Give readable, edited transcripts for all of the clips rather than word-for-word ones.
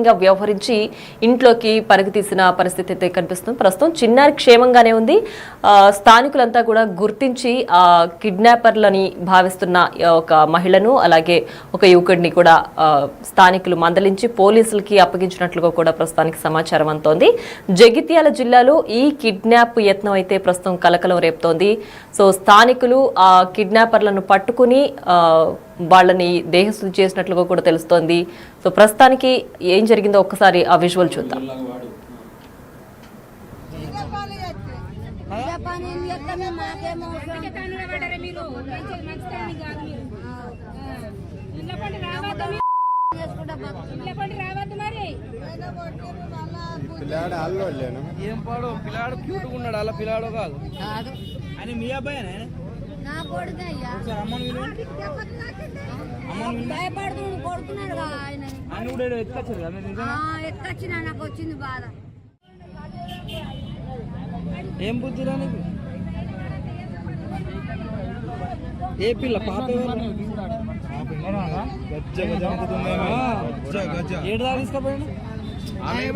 గా వ్యవహరించి ఇంట్లోకి పరుగు తీసిన పరిస్థితి అయితే కనిపిస్తుంది. ప్రస్తుతం చిన్నారి క్షేమంగానే ఉంది. స్థానికులంతా కూడా గుర్తించి కిడ్నాపర్లని భావిస్తున్న ఒక మహిళను అలాగే ఒక యువకుడిని కూడా స్థానికులు మందలించి పోలీసులకి అప్పగించినట్లుగా కూడా ప్రస్తుతానికి సమాచారం అందుతోంది. జగిత్యాల జిల్లాలో ఈ కిడ్నాప్ యత్నం అయితే ప్రస్తుతం కలకలం రేపుతోంది. సో స్థానికులు ఆ కిడ్నాపర్లను పట్టుకుని వాళ్ళని దేహశుద్ధి చేసినట్లుగా కూడా తెలుస్తోంది. సో ప్రస్తుతానికి ఏం జరిగిందో ఒక్కసారి ఆ విజువల్ చూద్దాం. ఏం పాడు పిల్లాడు క్యూట్ ఉన్నాడు. అలా పిల్లాడు కాదు అని మీ అబ్బాయి నా కొడుకు అయ్యా భయపడుతున్నాడు కొడుతున్నాడు ఆయన కూడా ఎత్తుకొచ్చారు ఎత్తుకొచ్చినా నాకు వచ్చింది బాధ. ఏం బుద్ధిరా నీకు? ఏ పిల్ల పాప ఏడు దాకా తీసుకుపోయాడు.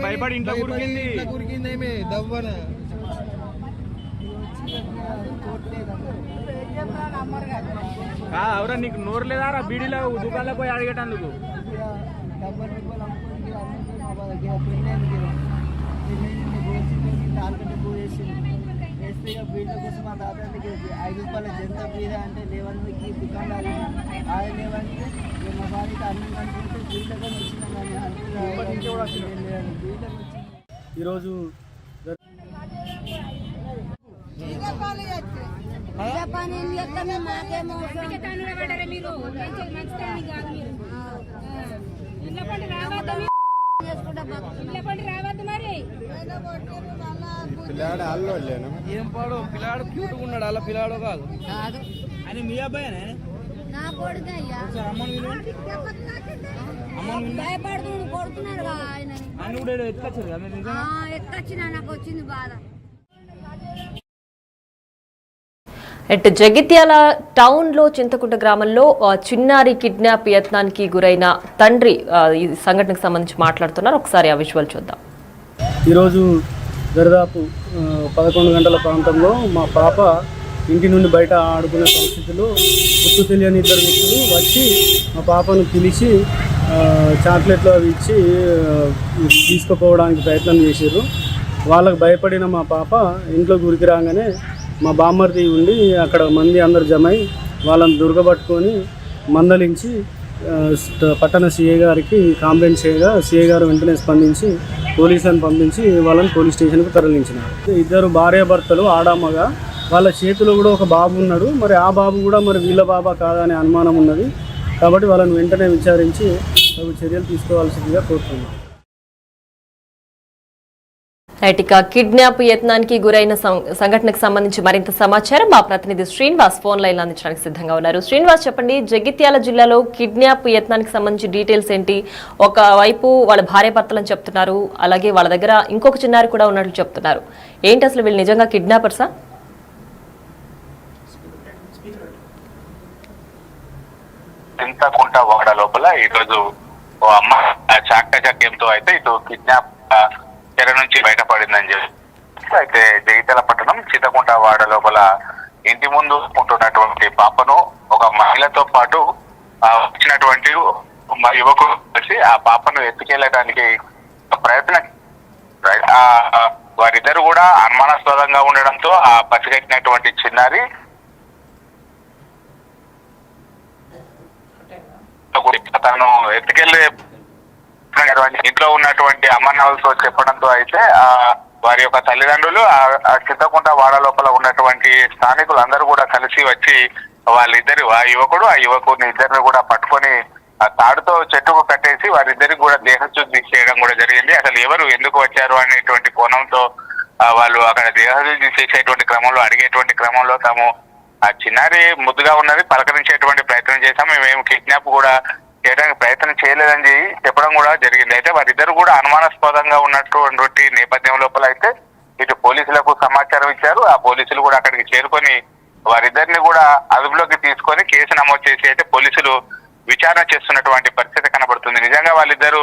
భయపడి ఇంట్లో కురికింది ఏమి దవ్వన ఎవరా నీకు నోరు లేదారా బీడీలో దుకాణంలో పోయి అడిగేటందుకు? వీళ్ళ కోసం మా తాతకి 5 రూపాయల జంత బీద అంటే లేవనికి దుకాణాలు ఆయన లేవంటే మా భార్యకి అన్నం కనుకుంటే వీళ్ళగా వచ్చినాం. ఈరోజు ఏం పాడు పిల్లాడు క్యూట్ ఉన్నాడు. అలా పిల్లాడు కాదు అని మీ అబ్బాయి నా కొడుకు అయ్యా భయపడుతున్నాడు కొడుతున్నాడు ఆయన కూడా ఎత్తుకొచ్చారు ఎత్తుకొచ్చినా నాకు వచ్చింది బాధ. జగిత్యాల టౌన్ లో చింతకుంట గ్రామంలో చిన్నారి కిడ్నాప్ యత్నానికి గురైన తండ్రి ఈ సంఘటనకు సంబంధించి మాట్లాడుతున్నారు. ఒకసారి ఆ విజువల్ చూద్దాం. ఈరోజు దరిదాపు 11 గంటల ప్రాంతంలో మా పాప ఇంటి నుండి బయట ఆడుకునే పరిస్థితుల్లో గుర్తు తెలియని 2 వ్యక్తులు వచ్చి మా పాపను పిలిచి చాక్లెట్లు అవి ఇచ్చి తీసుకుపోవడానికి ప్రయత్నం చేశారు. వాళ్ళకు భయపడిన మా పాప ఇంట్లో గురికి రాగానే మా బామ్మర్ది ఉండి అక్కడ మంది అందరు జమై వాళ్ళని దుర్గబట్టుకొని మందలించి పట్టణ సిఐ గారికి కంప్లైంట్ చేయగా సిఐ గారు వెంటనే స్పందించి పోలీసులను పంపించి వాళ్ళని పోలీస్ స్టేషన్కు తరలించినారు. 2 భార్యాభర్తలు ఆడామగా వాళ్ళ చేతిలో కూడా ఒక బాబు ఉన్నాడు. మరి ఆ బాబు కూడా మరి వీళ్ళ బాబా కాదనే అనుమానం ఉన్నది. కాబట్టి వాళ్ళని వెంటనే విచారించి చర్యలు తీసుకోవాల్సిందిగా కోరుతున్నాం. ఇక కిడ్నాప్ యత్నానికి గురైన సంఘటనకు సంబంధించి మరింత సమాచారం మా ప్రతినిధి శ్రీనివాస్ ఫోన్ లైన్ అందించడానికి సిద్ధంగా ఉన్నారు. శ్రీనివాస్, చెప్పండి, జగిత్యాల జిల్లాలో కిడ్నాప్ యత్నానికి సంబంధించి డీటెయిల్స్ ఏంటి? ఒకవైపు వాళ్ళ భార్యాభర్తలని చెప్తున్నారు, అలాగే వాళ్ళ దగ్గర ఇంకొక చిన్నారి కూడా ఉన్నట్లు చెప్తున్నారు. ఏంటి అసలు వీళ్ళు నిజంగా కిడ్నాపర్సా? చింతకుంట వాడ లోపల ఈరోజు ఓ అమ్మ చాకచక్యంతో అయితే ఇటు కిడ్నాప్ చెర నుంచి బయటపడిందని చెప్పి అయితే జగిత్యాల పట్టణం చింతకుంట వాడ లోపల ఇంటి ముందు ఉంటున్నటువంటి పాపను ఒక మహిళతో పాటు వచ్చినటువంటి యువకుడు వచ్చి ఆ పాపను ఎత్తుకెళ్ళడానికి ప్రయత్నం వారిద్దరు కూడా అనుమానాస్పదంగా ఉండడంతో ఆ పసిగట్టినటువంటి చిన్నారి తను ఎత్తుకెళ్లే ఇంట్లో ఉన్నటువంటి అమ్మనాలతో చెప్పడంతో అయితే వారి యొక్క తల్లిదండ్రులు ఆ చింతకుంట వాడ లోపల ఉన్నటువంటి స్థానికులు అందరూ కూడా కలిసి వచ్చి వాళ్ళిద్దరు ఆ యువకుడిని ఇద్దరిని కూడా పట్టుకొని ఆ తాడుతో చెట్టుకు కట్టేసి వారిద్దరికి కూడా దేహశుద్ధి చేయడం కూడా జరిగింది. అసలు ఎవరు ఎందుకు వచ్చారు అనేటువంటి కోణంతో వాళ్ళు అక్కడ దేహశుద్ధి చేసేటువంటి క్రమంలో అడిగేటువంటి క్రమంలో తాము ఆ చిన్నారి ముద్దుగా ఉన్నది పలకరించేటువంటి ప్రయత్నం చేశాం, మేము కిడ్నాప్ కూడా చేయడానికి ప్రయత్నం చేయలేదని చెప్పడం కూడా జరిగింది. అయితే వారిద్దరు కూడా అనుమానాస్పదంగా ఉన్నటువంటి నేపథ్యం లోపల అయితే ఇటు పోలీసులకు సమాచారం ఇచ్చారు. ఆ పోలీసులు కూడా అక్కడికి చేరుకొని వారిద్దరిని కూడా అదుపులోకి తీసుకొని కేసు నమోదు చేసి అయితే పోలీసులు విచారణ చేస్తున్నటువంటి పరిస్థితి కనబడుతుంది. నిజంగా వాళ్ళిద్దరు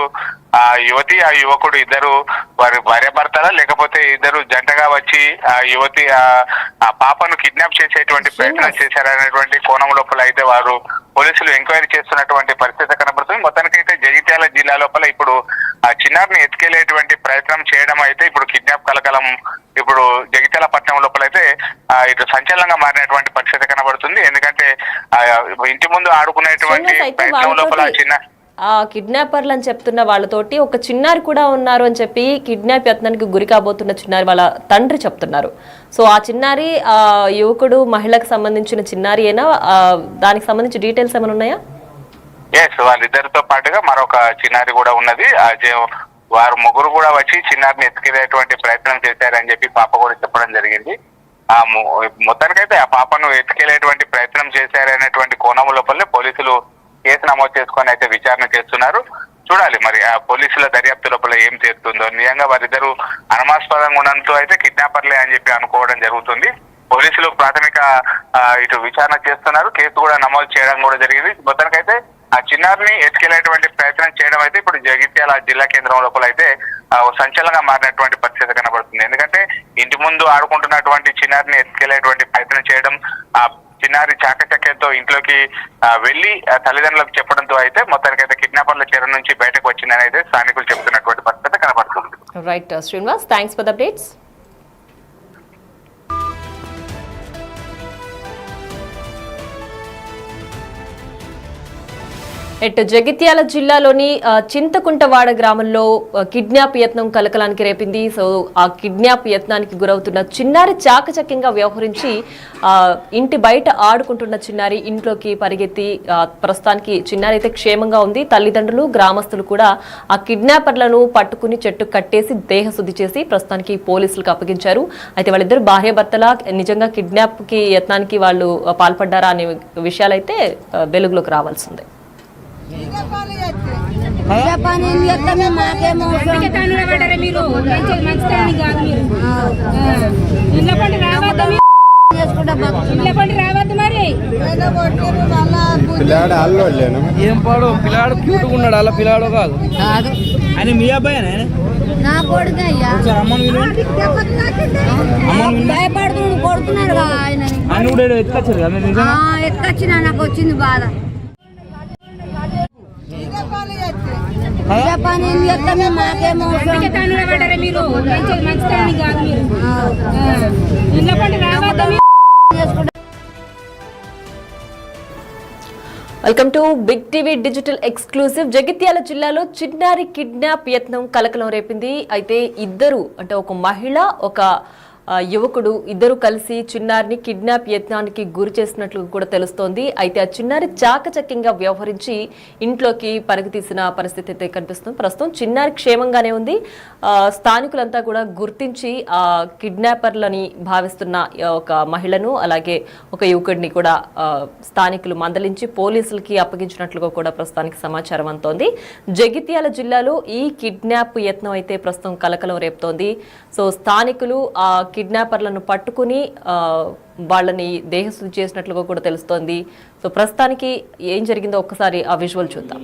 ఆ యువతి ఆ యువకుడు ఇద్దరు వారి భార్యాభర్తలా లేకపోతే ఇద్దరు జంటగా వచ్చి ఆ యువతి ఆ పాపను కిడ్నాప్ చేసేటువంటి ప్రయత్నం చేశారనేటువంటి కోణం లోపల అయితే వారు పోలీసులు ఎంక్వైరీ చేస్తున్నటువంటి పరిస్థితి కనబడుతుంది. మొత్తానికైతే జగిత్యాల జిల్లా లోపల ఇప్పుడు ఆ చిన్నారిని ఎత్తుకెళ్లేటువంటి ప్రయత్నం చేయడం అయితే ఇప్పుడు కిడ్నాప్ కలకలం ఇప్పుడు జగిత్యాల పట్టణం లోపల అయితే ఇటు సంచలనంగా మారినటువంటి పరిస్థితి కనబడుతుంది. ఎందుకంటే ఇంటి ముందు ఆడుకునేటువంటి ప్రయత్నం లోపల చిన్న కిడ్నాపర్లు అని చెప్తున్న వాళ్ళతోటి ఒక చిన్నారి కూడా ఉన్నారు అని చెప్పి కిడ్నాప్ యత్నానికి గురి కాబోతున్న చిన్నారి వాళ్ళ తండ్రి చెప్తున్నారు. సో ఆ చిన్నారి ఆ యువకుడు మహిళకు సంబంధించిన చిన్నారి అయినా దానికి సంబంధించి డీటెయిల్స్ ఏమైనా ఉన్నాయా? ఎస్, వాళ్ళిద్దరితో పాటుగా మరొక చిన్నారి కూడా ఉన్నది. వారు ముగ్గురు కూడా వచ్చి చిన్నారిని ఎత్తుకెళ్లేటువంటి ప్రయత్నం చేశారని చెప్పి పాప కూడా చెప్పడం జరిగింది. ఆ మొత్తానికైతే ఆ పాపను ఎత్తుకెళ్లేటువంటి ప్రయత్నం చేశారనేటువంటి కోణం లోపలనే పోలీసులు కేసు నమోదు చేసుకొని అయితే విచారణ చేస్తున్నారు. చూడాలి మరి ఆ పోలీసుల దర్యాప్తు లోపల ఏం చేస్తుందో. నిజంగా వారిద్దరు అనుమానాస్పదంగా ఉండడంతో అయితే కిడ్నాపర్లే అని చెప్పి అనుకోవడం జరుగుతుంది. పోలీసులు ప్రాథమిక ఇటు విచారణ చేస్తున్నారు. కేసు కూడా నమోదు చేయడం కూడా జరిగింది. మొత్తానికైతే ఆ చిన్నారిని ఎత్తుకెళ్లేటువంటి ప్రయత్నం చేయడం అయితే ఇప్పుడు జగిత్యాల జిల్లా కేంద్రం లోపల అయితే సంచలనంగా మారినటువంటి పరిస్థితి కనబడుతుంది. ఎందుకంటే ఇంటి ముందు ఆడుకుంటున్నటువంటి చిన్నారిని ఎత్తుకెళ్లేటువంటి ప్రయత్నం చేయడం, ఆ చిన్నారి చాకచక్యంతో ఇంట్లోకి వెళ్లి తల్లిదండ్రులకు చెప్పడంతో అయితే మొత్తానికైతే కిడ్నాపర్ల చెర నుంచి బయటకు వచ్చిందని అయితే స్థానికులు చెప్తున్నటువంటి పరిస్థితి కనబడుతుంది. Right Srinivas, thanks for the updates. ఎటు జగిత్యాల జిల్లాలోని చింతకుంటవాడ గ్రామంలో కిడ్నాప్ యత్నం కలకలానికి రేపింది. సో ఆ కిడ్నాప్ యత్నానికి గురవుతున్న చిన్నారి చాకచక్యంగా వ్యవహరించి ఇంటి బయట ఆడుకుంటున్న చిన్నారి ఇంట్లోకి పరిగెత్తి ప్రస్తుతానికి చిన్నారి అయితే క్షేమంగా ఉంది. తల్లిదండ్రులు గ్రామస్తులు కూడా ఆ కిడ్నాపర్లను పట్టుకుని చెట్టు కట్టేసి దేహశుద్ధి చేసి ప్రస్తుతానికి పోలీసులకు అప్పగించారు. అయితే వాళ్ళిద్దరు భార్యాభర్తల నిజంగా కిడ్నాప్ కి యత్నానికి వాళ్ళు పాల్పడ్డారా అనే విషయాలైతే వెలుగులోకి రావాల్సిందే. ఏం పాడు పిల్లాడు క్యూట్ ఉన్నాడు, అలా పిల్లాడు కాదు. ఆయన మీ అబ్బాయి నా కొడుకు అయ్యా. భయపడుతున్నాడు, కొడుతున్నాడు ఆయన. అన్ని కూడా ఎత్తుకొచ్చారు కదా? ఎత్తుకొచ్చిన నాకు వచ్చింది బాధ. Welcome to Big TV digital exclusive. Jagtial జిల్లాలో చిన్నారి కిడ్నాప్ యత్నం కలకలం రేపింది. అయితే ఇద్దరు అంటే ఒక మహిళ ఒక యువకుడు ఇద్దరు కలిసి చిన్నారిని కిడ్నాప్ యత్నానికి గురి చేసినట్లు కూడా తెలుస్తోంది. అయితే ఆ చిన్నారి చాకచక్యంగా వ్యవహరించి ఇంట్లోకి పరుగు తీసిన పరిస్థితి అయితే కనిపిస్తుంది. ప్రస్తుతం చిన్నారి క్షేమంగానే ఉంది. స్థానికులంతా కూడా గుర్తించి ఆ కిడ్నాపర్లని భావిస్తున్న ఒక మహిళను అలాగే ఒక యువకుడిని కూడా స్థానికులు మందలించి పోలీసులకి అప్పగించినట్లుగా కూడా ప్రస్తుతానికి సమాచారం అందుతోంది. జగిత్యాల జిల్లాలో ఈ కిడ్నాప్ యత్నం అయితే ప్రస్తుతం కలకలం రేపుతోంది. సో స్థానికులు ఆ కిడ్నాపర్లను పట్టుకుని వాళ్ళని దేహశుద్ధి చేసినట్లుగా కూడా తెలుస్తోంది. సో ప్రస్తుతానికి ఏం జరిగిందో ఒక్కసారి ఆ విజువల్ చూద్దాం.